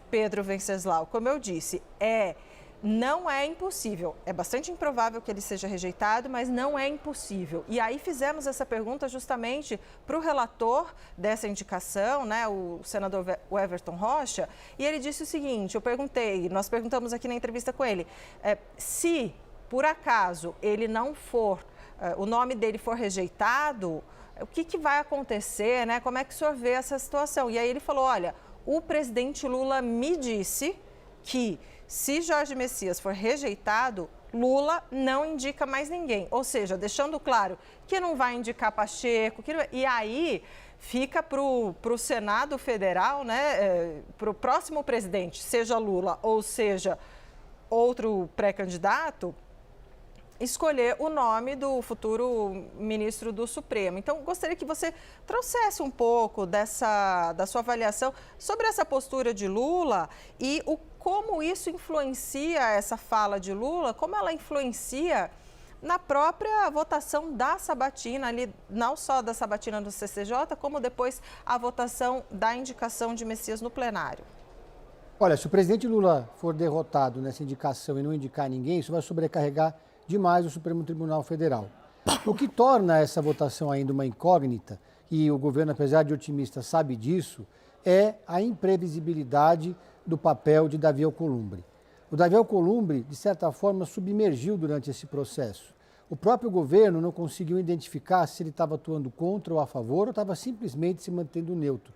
Pedro Venceslau, como eu disse, não é impossível. É bastante improvável que ele seja rejeitado, mas não é impossível. E aí fizemos essa pergunta justamente para o relator dessa indicação, né, o senador Everton Rocha, e ele disse o seguinte, nós perguntamos aqui na entrevista com ele, se por acaso ele não for, o nome dele for rejeitado, o que vai acontecer, né? Como é que o senhor vê essa situação? E aí ele falou, olha, o presidente Lula me disse que se Jorge Messias for rejeitado, Lula não indica mais ninguém. Ou seja, deixando claro que não vai indicar Pacheco. E aí fica para o Senado Federal, né, para o próximo presidente, seja Lula ou seja outro pré-candidato, escolher o nome do futuro ministro do Supremo. Então, gostaria que você trouxesse um pouco da sua avaliação sobre essa postura de Lula e como isso influencia essa fala de Lula, como ela influencia na própria votação da sabatina, ali, não só da sabatina do CCJ, como depois a votação da indicação de Messias no plenário. Olha, se o presidente Lula for derrotado nessa indicação e não indicar ninguém, isso vai sobrecarregar demais o Supremo Tribunal Federal. O que torna essa votação ainda uma incógnita, e o governo, apesar de otimista, sabe disso, é a imprevisibilidade do papel de Davi Alcolumbre. O Davi Alcolumbre, de certa forma, submergiu durante esse processo. O próprio governo não conseguiu identificar se ele estava atuando contra ou a favor ou estava simplesmente se mantendo neutro.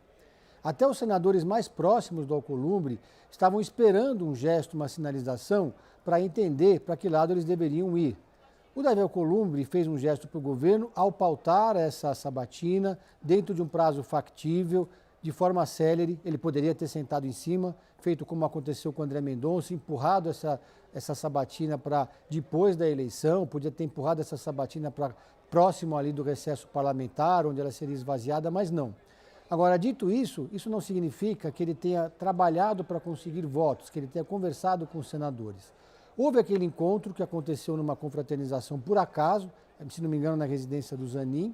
Até os senadores mais próximos do Alcolumbre estavam esperando um gesto, uma sinalização, para entender para que lado eles deveriam ir. O Davi Alcolumbre fez um gesto para o governo ao pautar essa sabatina dentro de um prazo factível, de forma célere. Ele poderia ter sentado em cima, feito como aconteceu com o André Mendonça, empurrado essa sabatina para depois da eleição, podia ter empurrado essa sabatina para próximo ali do recesso parlamentar, onde ela seria esvaziada, mas não. Agora, dito isso, isso não significa que ele tenha trabalhado para conseguir votos, que ele tenha conversado com os senadores. Houve aquele encontro que aconteceu numa confraternização por acaso, se não me engano, na residência do Zanin,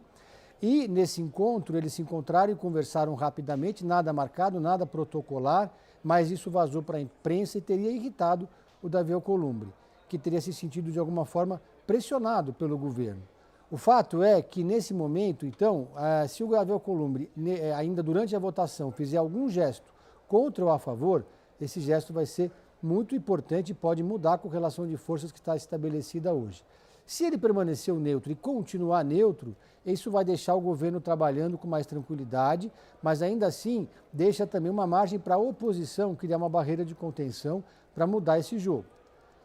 e nesse encontro eles se encontraram e conversaram rapidamente, nada marcado, nada protocolar, mas isso vazou para a imprensa e teria irritado o Davi Alcolumbre, que teria se sentido de alguma forma pressionado pelo governo. O fato é que nesse momento, então, se o Davi Alcolumbre, ainda durante a votação, fizer algum gesto contra ou a favor, esse gesto vai ser muito importante e pode mudar com a relação de forças que está estabelecida hoje. Se ele permaneceu neutro e continuar neutro, isso vai deixar o governo trabalhando com mais tranquilidade, mas ainda assim deixa também uma margem para a oposição criar uma barreira de contenção para mudar esse jogo.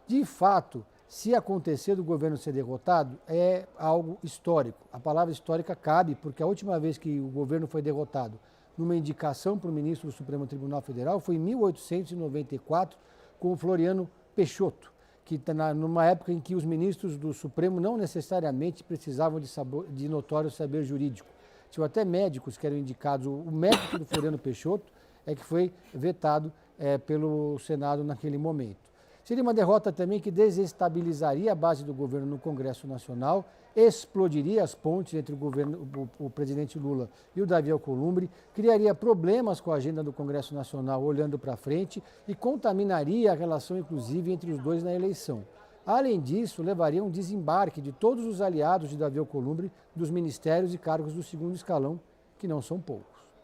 De fato, se acontecer do governo ser derrotado, é algo histórico. A palavra histórica cabe, porque a última vez que o governo foi derrotado numa indicação para o ministro do Supremo Tribunal Federal foi em 1894, com o Floriano Peixoto, que numa época em que os ministros do Supremo não necessariamente precisavam de notório saber jurídico. Tinham até médicos que eram indicados. O médico do Floriano Peixoto é que foi vetado pelo Senado naquele momento. Seria uma derrota também que desestabilizaria a base do governo no Congresso Nacional, explodiria as pontes entre o presidente Lula e o Davi Alcolumbre, criaria problemas com a agenda do Congresso Nacional olhando para frente e contaminaria a relação, inclusive, entre os dois na eleição. Além disso, levaria a um desembarque de todos os aliados de Davi Alcolumbre dos ministérios e cargos do segundo escalão, que não são poucos.